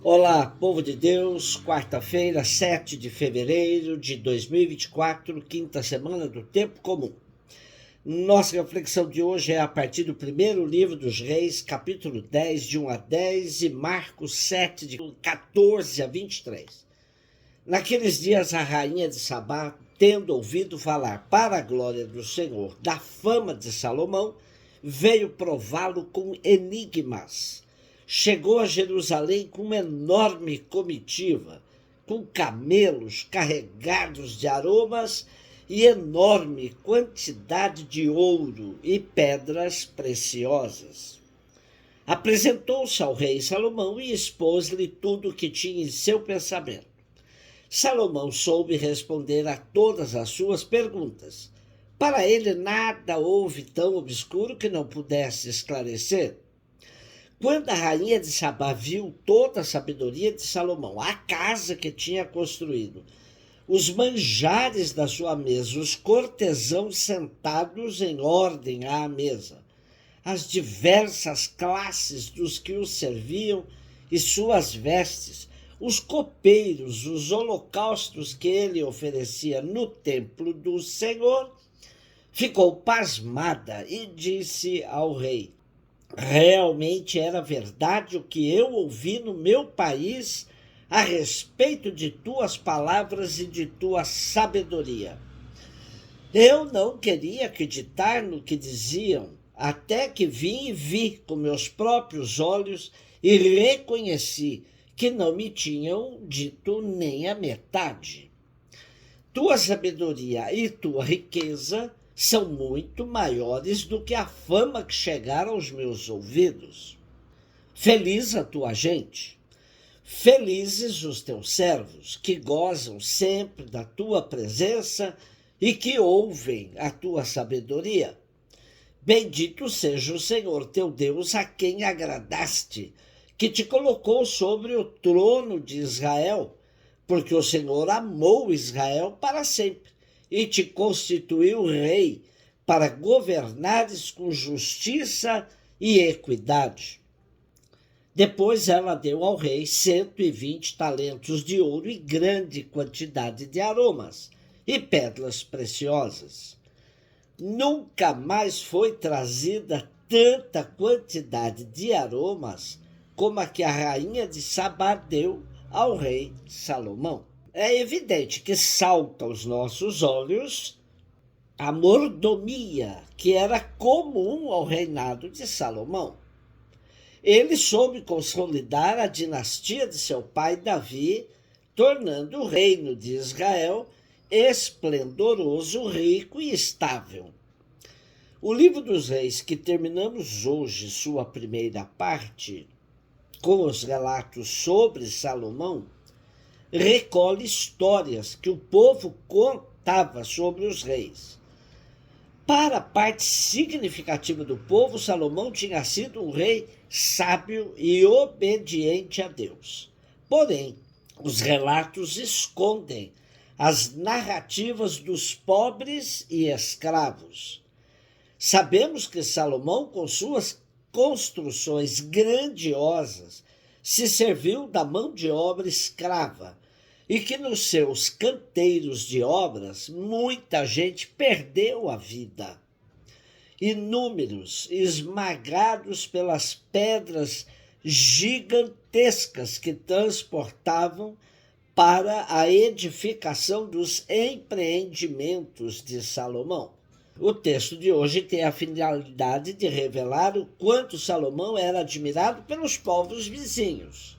Olá, povo de Deus, quarta-feira, 7 de fevereiro de 2024, quinta semana do Tempo Comum. Nossa reflexão de hoje é a partir do primeiro livro dos Reis, capítulo 10, de 1 a 10, e Marcos 7, de 14 a 23. Naqueles dias, a rainha de Sabá, tendo ouvido falar para a glória do Senhor da fama de Salomão, veio prová-lo com enigmas. Chegou a Jerusalém com uma enorme comitiva, com camelos carregados de aromas e enorme quantidade de ouro e pedras preciosas. Apresentou-se ao rei Salomão e expôs-lhe tudo o que tinha em seu pensamento. Salomão soube responder a todas as suas perguntas. Para ele nada houve tão obscuro que não pudesse esclarecer. Quando a rainha de Sabá viu toda a sabedoria de Salomão, a casa que tinha construído, os manjares da sua mesa, os cortesãos sentados em ordem à mesa, as diversas classes dos que o serviam e suas vestes, os copeiros, os holocaustos que ele oferecia no templo do Senhor, ficou pasmada e disse ao rei: realmente era verdade o que eu ouvi no meu país a respeito de tuas palavras e de tua sabedoria. Eu não queria acreditar no que diziam, até que vim e vi com meus próprios olhos e reconheci que não me tinham dito nem a metade. Tua sabedoria e tua riqueza são muito maiores do que a fama que chegara aos meus ouvidos. Feliz a tua gente, felizes os teus servos, que gozam sempre da tua presença e que ouvem a tua sabedoria. Bendito seja o Senhor teu Deus, a quem agradaste, que te colocou sobre o trono de Israel, porque o Senhor amou Israel para sempre e te constituiu rei para governares com justiça e equidade. Depois ela deu ao rei 120 talentos de ouro e grande quantidade de aromas e pedras preciosas. Nunca mais foi trazida tanta quantidade de aromas como a que a rainha de Sabá deu ao rei Salomão. É evidente que salta aos nossos olhos a mordomia que era comum ao reinado de Salomão. Ele soube consolidar a dinastia de seu pai Davi, tornando o reino de Israel esplendoroso, rico e estável. O livro dos Reis, que terminamos hoje sua primeira parte, com os relatos sobre Salomão, recolhe histórias que o povo contava sobre os reis. Para a parte significativa do povo, Salomão tinha sido um rei sábio e obediente a Deus. Porém, os relatos escondem as narrativas dos pobres e escravos. Sabemos que Salomão, com suas construções grandiosas, se serviu da mão de obra escrava e que nos seus canteiros de obras muita gente perdeu a vida. Inúmeros, esmagados pelas pedras gigantescas que transportavam para a edificação dos empreendimentos de Salomão. O texto de hoje tem a finalidade de revelar o quanto Salomão era admirado pelos povos vizinhos.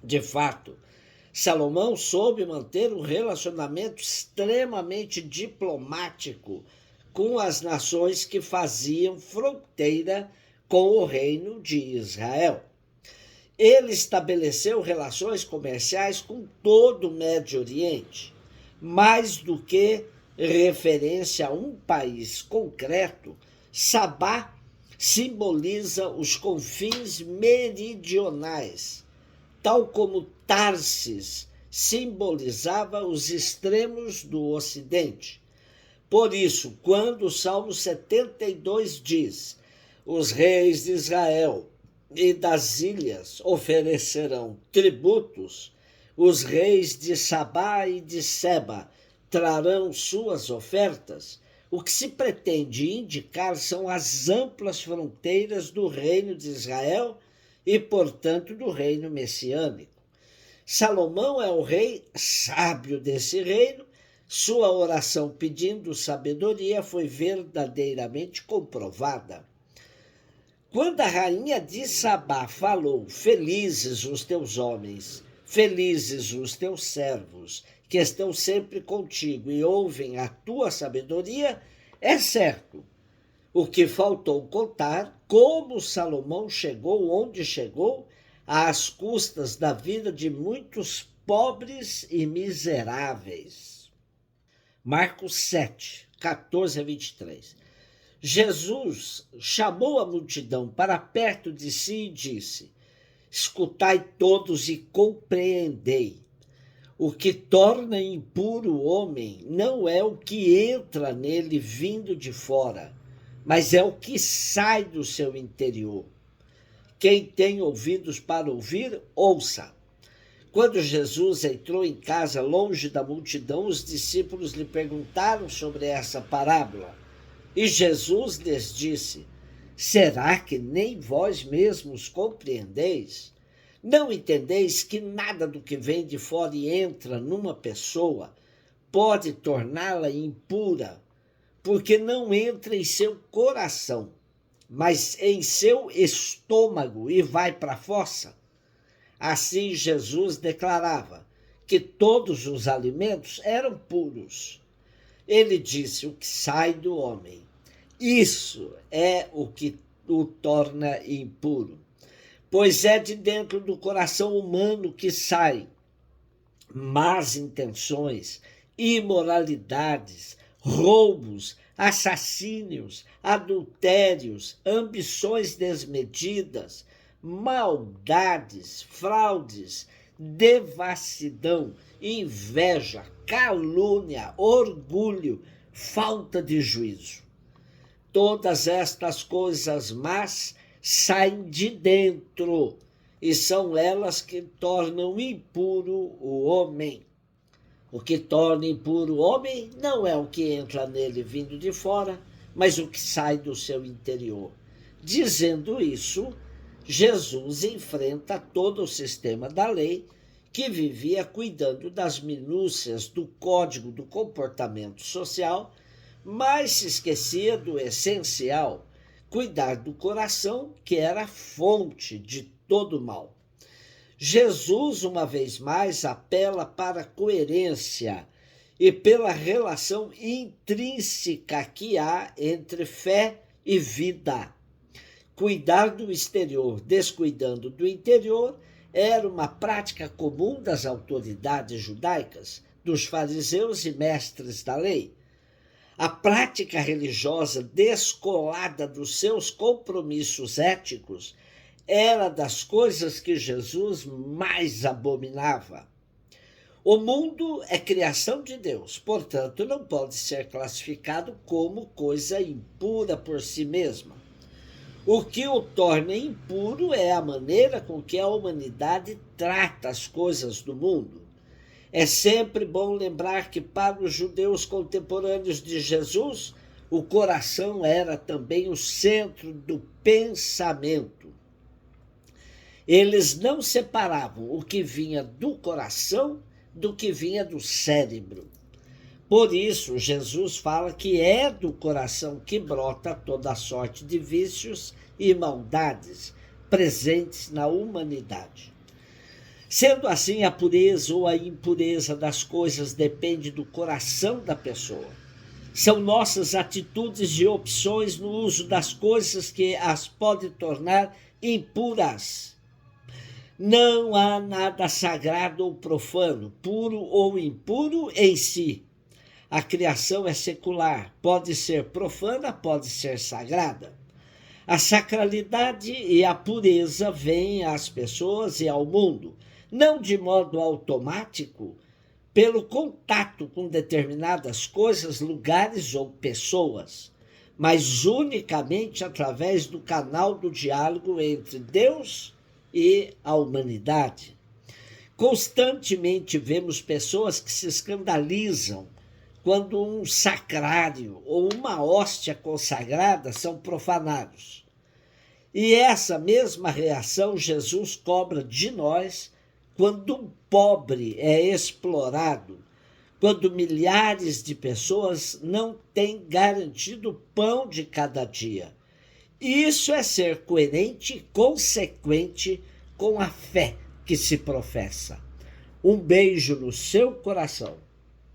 De fato, Salomão soube manter um relacionamento extremamente diplomático com as nações que faziam fronteira com o reino de Israel. Ele estabeleceu relações comerciais com todo o Médio Oriente, mais do que referência a um país concreto. Sabá simboliza os confins meridionais, tal como Tarsis simbolizava os extremos do Ocidente. Por isso, quando o Salmo 72 diz: os reis de Israel e das ilhas oferecerão tributos, os reis de Sabá e de Seba trarão suas ofertas. O que se pretende indicar são as amplas fronteiras do reino de Israel e, portanto, do reino messiânico. Salomão é o rei sábio desse reino. Sua oração pedindo sabedoria foi verdadeiramente comprovada. Quando a rainha de Sabá falou: felizes os teus homens, felizes os teus servos, que estão sempre contigo e ouvem a tua sabedoria, é certo. O que faltou contar, como Salomão chegou onde chegou, às custas da vida de muitos pobres e miseráveis. Marcos 7, 14 a 23. Jesus chamou a multidão para perto de si e disse: escutai todos e compreendei. O que torna impuro o homem não é o que entra nele vindo de fora, mas é o que sai do seu interior. Quem tem ouvidos para ouvir, ouça. Quando Jesus entrou em casa longe da multidão, os discípulos lhe perguntaram sobre essa parábola. E Jesus lhes disse: será que nem vós mesmos compreendeis? Não entendeis que nada do que vem de fora e entra numa pessoa pode torná-la impura, porque não entra em seu coração, mas em seu estômago e vai para a fossa? Assim Jesus declarava que todos os alimentos eram puros. Ele disse: o que sai do homem, isso é o que o torna impuro. Pois é de dentro do coração humano que saem más intenções, imoralidades, roubos, assassínios, adultérios, ambições desmedidas, maldades, fraudes, devassidão, inveja, calúnia, orgulho, falta de juízo. Todas estas coisas más saem de dentro e são elas que tornam impuro o homem. O que torna impuro o homem não é o que entra nele vindo de fora, mas o que sai do seu interior. Dizendo isso, Jesus enfrenta todo o sistema da lei que vivia cuidando das minúcias do código do comportamento social, mas se esquecia do essencial: cuidar do coração, que era a fonte de todo mal. Jesus, uma vez mais, apela para a coerência e pela relação intrínseca que há entre fé e vida. Cuidar do exterior, descuidando do interior, era uma prática comum das autoridades judaicas, dos fariseus e mestres da lei. A prática religiosa descolada dos seus compromissos éticos era das coisas que Jesus mais abominava. O mundo é criação de Deus, portanto, não pode ser classificado como coisa impura por si mesma. O que o torna impuro é a maneira com que a humanidade trata as coisas do mundo. É sempre bom lembrar que para os judeus contemporâneos de Jesus, o coração era também o centro do pensamento. Eles não separavam o que vinha do coração do que vinha do cérebro. Por isso, Jesus fala que é do coração que brota toda a sorte de vícios e maldades presentes na humanidade. Sendo assim, a pureza ou a impureza das coisas depende do coração da pessoa. São nossas atitudes e opções no uso das coisas que as podem tornar impuras. Não há nada sagrado ou profano, puro ou impuro em si. A criação é secular, pode ser profana, pode ser sagrada. A sacralidade e a pureza vêm às pessoas e ao mundo, não de modo automático, pelo contato com determinadas coisas, lugares ou pessoas, mas unicamente através do canal do diálogo entre Deus e a humanidade. Constantemente vemos pessoas que se escandalizam quando um sacrário ou uma hóstia consagrada são profanados. E essa mesma reação Jesus cobra de nós quando um pobre é explorado, quando milhares de pessoas não têm garantido o pão de cada dia. Isso é ser coerente e consequente com a fé que se professa. Um beijo no seu coração.